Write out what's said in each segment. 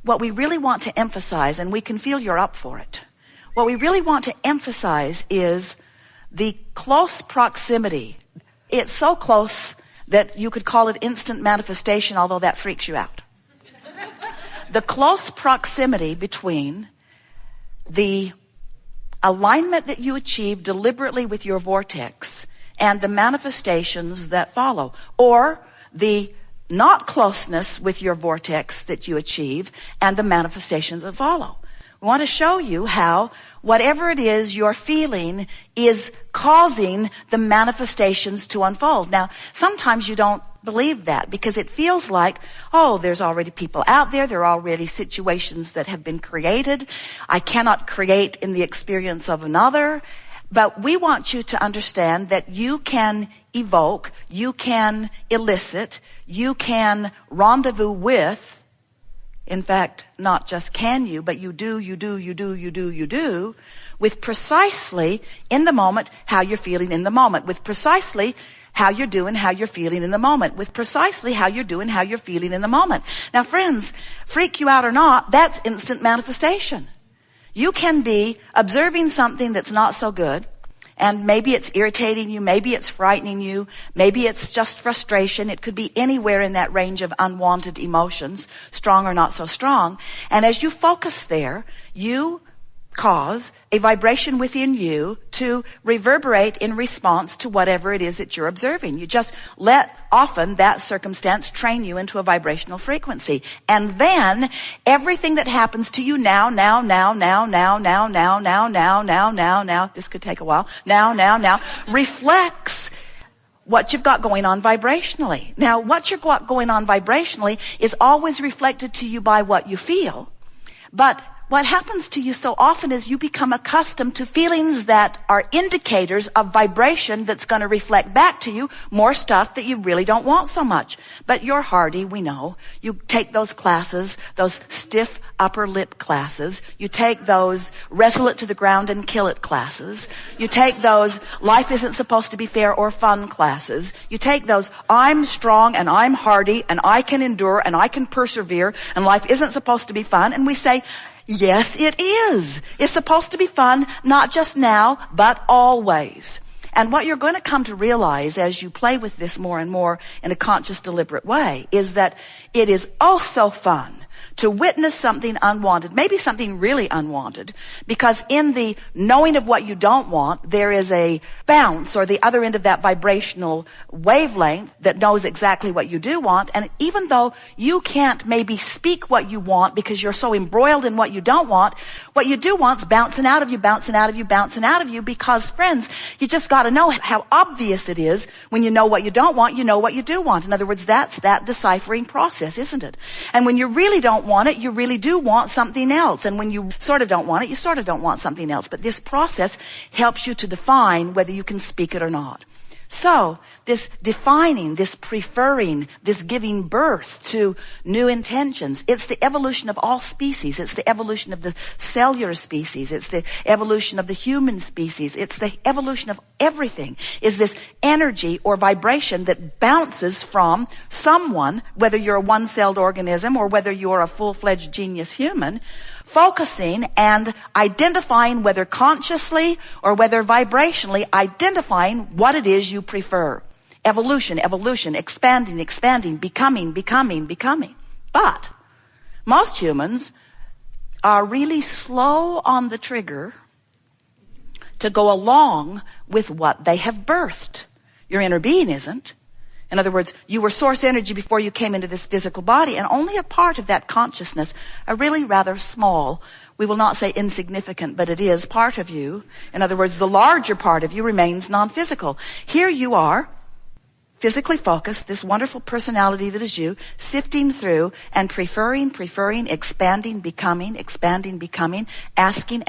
what we really want to emphasize, and we can feel you're up for it, what we really want to emphasize is the close proximity. It's so close that you could call it instant manifestation, although that freaks you out. The close proximity between the alignment that you achieve deliberately with your vortex and the manifestations that follow, or the not closeness with your vortex that you achieve and the manifestations that follow. We want to show you how whatever it is you're feeling is causing the manifestations to unfold. Now, sometimes you don't believe that because it feels like, oh, there's already people out there. There are already situations that have been created. I cannot create in the experience of another. But we want you to understand that you can evoke, you can elicit, you can rendezvous with, in fact, not just can you, but you do, with precisely in the moment how you're feeling in the moment, with precisely how you're doing, how you're feeling in the moment, with precisely how you're doing, how you're feeling in the moment. Now, friends, freak you out or not, that's instant manifestation. You can be observing something that's not so good, and maybe it's irritating you, maybe it's frightening you, maybe it's just frustration. It could be anywhere in that range of unwanted emotions, strong or not so strong. And as you focus there, you cause a vibration within you to reverberate in response to whatever it is that you're observing. You just let often that circumstance train you into a vibrational frequency. And then everything that happens to you now, this could take a while, now, reflects what you've got going on vibrationally. Now, what you've got going on vibrationally is always reflected to you by what you feel. But what happens to you so often is you become accustomed to feelings that are indicators of vibration that's going to reflect back to you more stuff that you really don't want so much. But you're hardy, we know. You take those classes, those stiff upper lip classes. You take those wrestle it to the ground and kill it classes. You take those life isn't supposed to be fair or fun classes. You take those I'm strong and I'm hardy and I can endure and I can persevere and life isn't supposed to be fun. And we say, yes, it is. It's supposed to be fun, not just now, but always. And what you're going to come to realize as you play with this more and more in a conscious, deliberate way is that it is oh so fun to witness something unwanted, maybe something really unwanted, because in the knowing of what you don't want, there is a bounce or the other end of that vibrational wavelength that knows exactly what you do want. And even though you can't maybe speak what you want because you're so embroiled in what you don't want, what you do want's bouncing out of you, bouncing out of you, bouncing out of you, because friends, you just got to know how obvious it is when you know what you don't want, you know what you do want. In other words, that's that deciphering process, isn't it? And when you really don't want it, you really do want something else. And when you sort of don't want it, you sort of don't want something else. But this process helps you to define whether you can speak it or not. So this defining, this preferring, this giving birth to new intentions, it's the evolution of all species. It's the evolution of the cellular species. It's the evolution of the human species. It's the evolution of everything, is this energy or vibration that bounces from someone, whether you're a one-celled organism or whether you're a full-fledged genius human, focusing and identifying, whether consciously or whether vibrationally, identifying what it is you prefer. Evolution, expanding, becoming. But most humans are really slow on the trigger to go along with what they have birthed. Your inner being isn't. In other words, you were source energy before you came into this physical body, and only a part of that consciousness, a really rather small, we will not say insignificant, but it is part of you. In other words, the larger part of you remains non-physical. Here you are, physically focused, this wonderful personality that is you, sifting through and preferring, expanding, becoming, asking,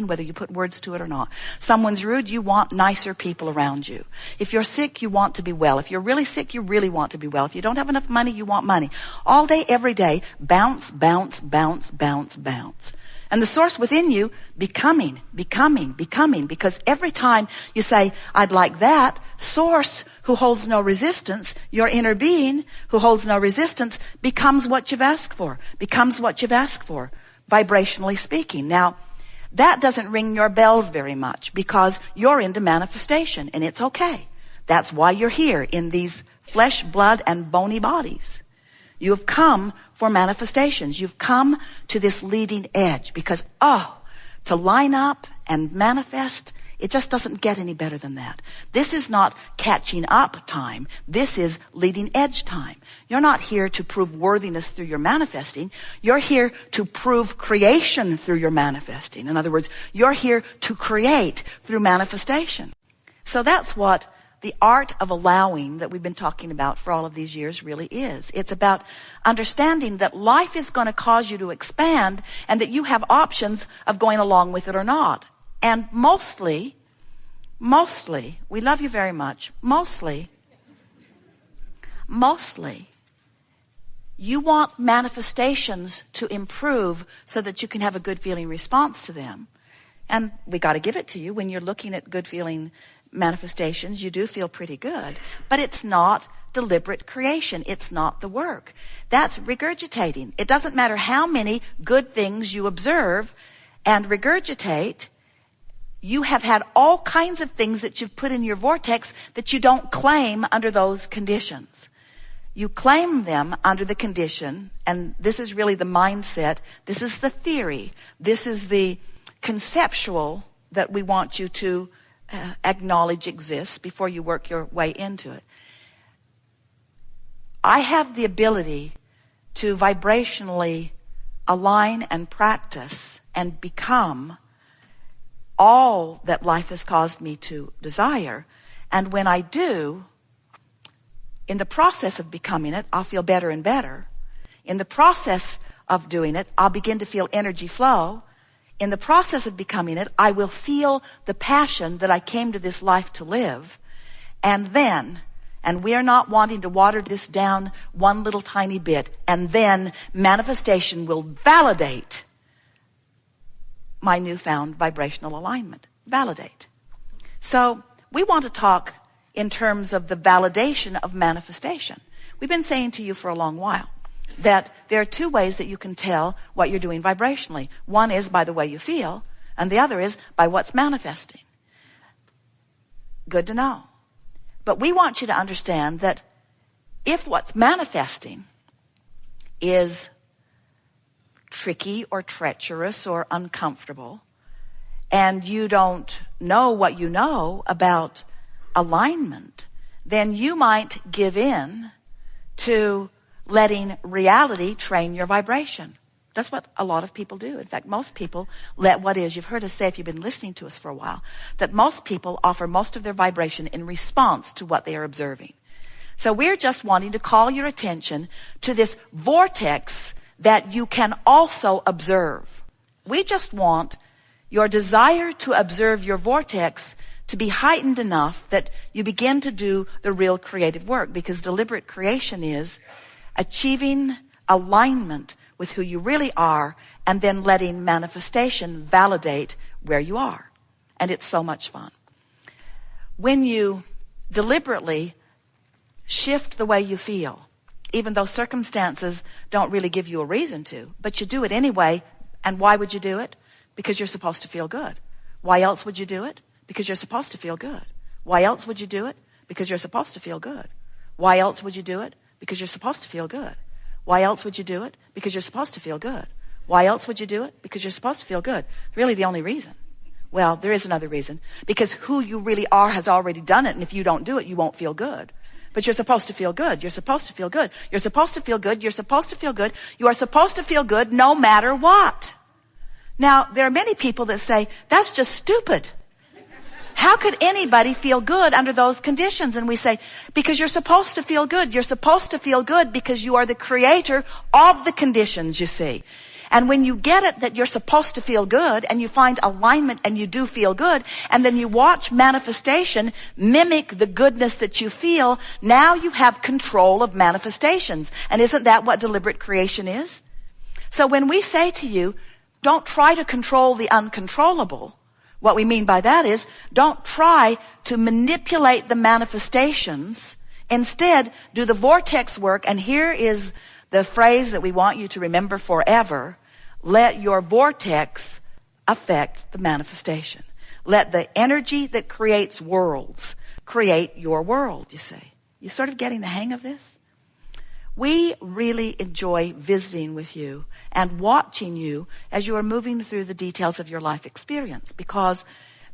whether you put words to it or not. Someone's rude, you want nicer people around you. If you're sick, you want to be well. If you're really sick, you really want to be well. If you don't have enough money, you want money. All day, every day, bounce. And the source within you becoming. Because every time you say, I'd like that, source who holds no resistance, your inner being who holds no resistance, becomes what you've asked for. Vibrationally speaking. Now, that doesn't ring your bells very much because you're into manifestation, and it's okay. That's why you're here in these flesh, blood, and bony bodies. You have come for manifestations. You've come to this leading edge because, to line up and manifest, it just doesn't get any better than that. This is not catching up time. This is leading edge time. You're not here to prove worthiness through your manifesting. You're here to prove creation through your manifesting. In other words, you're here to create through manifestation. So that's what the art of allowing that we've been talking about for all of these years really is. It's about understanding that life is going to cause you to expand and that you have options of going along with it or not. And mostly, we love you very much, mostly, you want manifestations to improve so that you can have a good feeling response to them. And we got to give it to you. When you're looking at good feeling manifestations, you do feel pretty good. But it's not deliberate creation. It's not the work. That's regurgitating. It doesn't matter how many good things you observe and regurgitate. You have had all kinds of things that you've put in your vortex that you don't claim under those conditions. You claim them under the condition, and this is really the mindset. This is the theory. This is the conceptual that we want you to acknowledge exists before you work your way into it. I have the ability to vibrationally align and practice and become all that life has caused me to desire. And when I do, in the process of becoming it, I'll feel better and better. In the process of doing it, I'll begin to feel energy flow. In the process of becoming it, I will feel the passion that I came to this life to live. And then, and we are not wanting to water this down one little tiny bit, and then manifestation will validate my newfound vibrational alignment. Validate. So we want to talk in terms of the validation of manifestation. We've been saying to you for a long while that there are two ways that you can tell what you're doing vibrationally. One is by the way you feel, and the other is by what's manifesting. Good to know. But we want you to understand that if what's manifesting is tricky or treacherous or uncomfortable, and you don't know what you know about alignment, then you might give in to letting reality train your vibration. That's what a lot of people do. In fact, most people let what is. You've heard us say, if you've been listening to us for a while, that most people offer most of their vibration in response to what they are observing. So we're just wanting to call your attention to this vortex that you can also observe. We just want your desire to observe your vortex to be heightened enough that you begin to do the real creative work, because deliberate creation is achieving alignment with who you really are and then letting manifestation validate where you are. And it's so much fun. When you deliberately shift the way you feel, even though circumstances don't really give you a reason to, but you do it anyway. And why would you do it? Because you're supposed to feel good. Why else would you do it? Because you're supposed to feel good. Why else would you do it? Because you're supposed to feel good. Why else would you do it? Because you're supposed to feel good. Why else would you do it? Because you're supposed to feel good. Why else would you do it? Because you're supposed to feel good. Really the only reason. Well, there is another reason. Because who you really are has already done it, and if you don't do it, you won't feel good. But you're supposed to feel good. You're supposed to feel good. You're supposed to feel good. You're supposed to feel good. You are supposed to feel good no matter what. Now, there are many people that say, that's just stupid. How could anybody feel good under those conditions? And we say, because you're supposed to feel good. You're supposed to feel good because you are the creator of the conditions, you see. And when you get it that you're supposed to feel good and you find alignment and you do feel good, and then you watch manifestation mimic the goodness that you feel, now you have control of manifestations. And isn't that what deliberate creation is? So when we say to you, don't try to control the uncontrollable. What we mean by that is, don't try to manipulate the manifestations. Instead, do the vortex work. And here is the phrase that we want you to remember forever. Let your vortex affect the manifestation. Let the energy that creates worlds create your world, you see. You sort of getting the hang of this? We really enjoy visiting with you and watching you as you are moving through the details of your life experience, because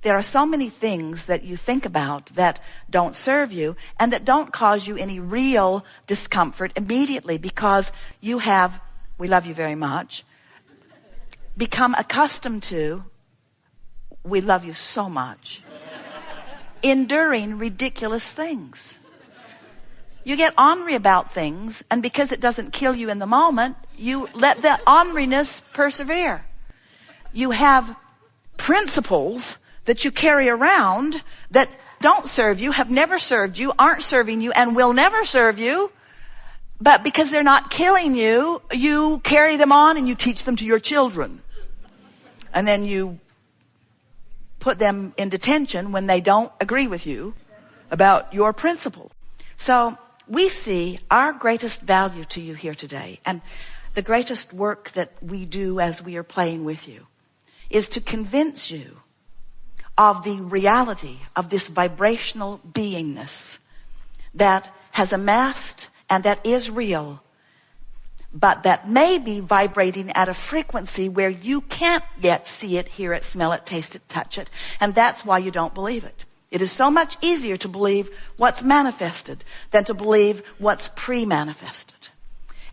there are so many things that you think about that don't serve you and that don't cause you any real discomfort immediately, because you have, we love you very much, become accustomed to, we love you so much, enduring ridiculous things. You get ornery about things, and because it doesn't kill you in the moment, you let that orneriness persevere. You have principles that you carry around that don't serve you, have never served you, aren't serving you, and will never serve you. But because they're not killing you, you carry them on and you teach them to your children. And then you put them in detention when they don't agree with you about your principle. So we see our greatest value to you here today, and the greatest work that we do as we are playing with you, is to convince you of the reality of this vibrational beingness that has amassed and that is real, but that may be vibrating at a frequency where you can't yet see it, hear it, smell it, taste it, touch it, and that's why you don't believe it. It is so much easier to believe what's manifested than to believe what's pre-manifested.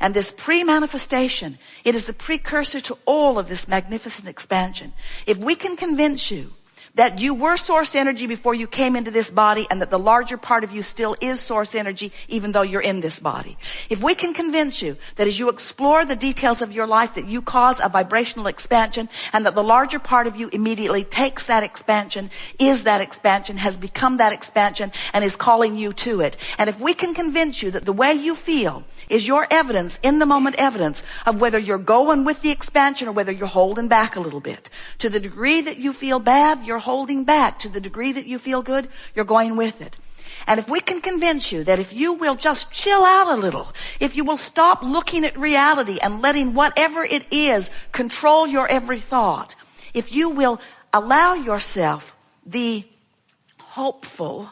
And this pre-manifestation, it is the precursor to all of this magnificent expansion. If we can convince you that you were source energy before you came into this body, and that the larger part of you still is source energy even though you're in this body. If we can convince you that as you explore the details of your life that you cause a vibrational expansion, and that the larger part of you immediately takes that expansion, is that expansion, has become that expansion, and is calling you to it. And if we can convince you that the way you feel is your evidence, in the moment evidence, of whether you're going with the expansion or whether you're holding back a little bit. To the degree that you feel bad, you're holding back. To the degree that you feel good, you're going with it. And if we can convince you that if you will just chill out a little, if you will stop looking at reality and letting whatever it is control your every thought, if you will allow yourself the hopeful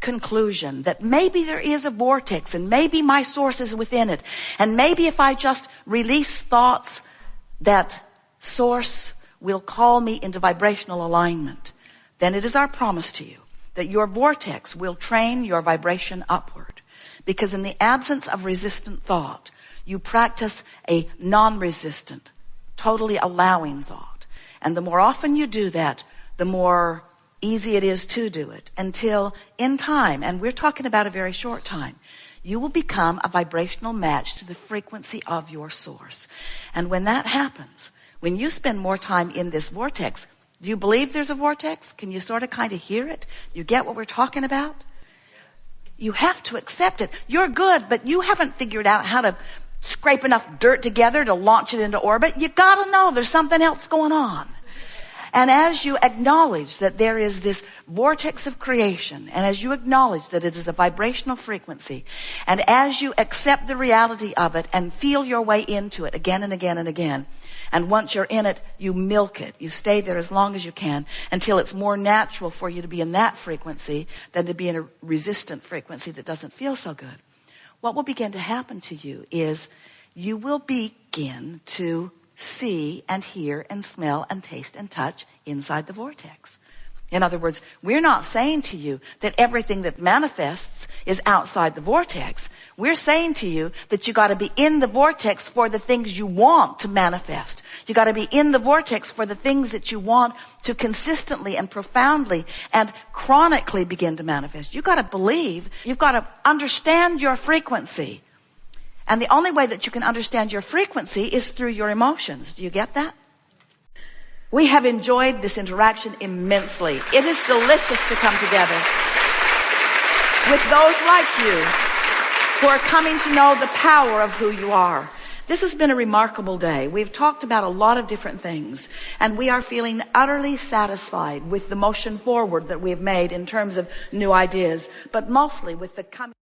conclusion that maybe there is a vortex, and maybe my source is within it, and maybe if I just release thoughts, that source will call me into vibrational alignment, then it is our promise to you that your vortex will train your vibration upward. Because in the absence of resistant thought, you practice a non-resistant, totally allowing thought. And the more often you do that, the more easy it is to do it, until in time, and we're talking about a very short time, you will become a vibrational match to the frequency of your source. And when that happens, when you spend more time in this vortex, do you believe there's a vortex? Can you sort of kind of hear it? You get what we're talking about? You have to accept it. You're good, but you haven't figured out how to scrape enough dirt together to launch it into orbit. You gotta know there's something else going on. And as you acknowledge that there is this vortex of creation, and as you acknowledge that it is a vibrational frequency, and as you accept the reality of it and feel your way into it again and again and again, and once you're in it, you milk it. You stay there as long as you can until it's more natural for you to be in that frequency than to be in a resistant frequency that doesn't feel so good. What will begin to happen to you is you will begin to see and hear and smell and taste and touch inside the vortex. In other words, we're not saying to you that everything that manifests is outside the vortex. We're saying to you that you got to be in the vortex for the things you want to manifest. You got to be in the vortex for the things that you want to consistently and profoundly and chronically begin to manifest. You got to believe, you've got to understand your frequency. And the only way that you can understand your frequency is through your emotions. Do you get that? We have enjoyed this interaction immensely. It is delicious to come together with those like you who are coming to know the power of who you are. This has been a remarkable day. We've talked about a lot of different things, and we are feeling utterly satisfied with the motion forward that we have made in terms of new ideas, but mostly with the coming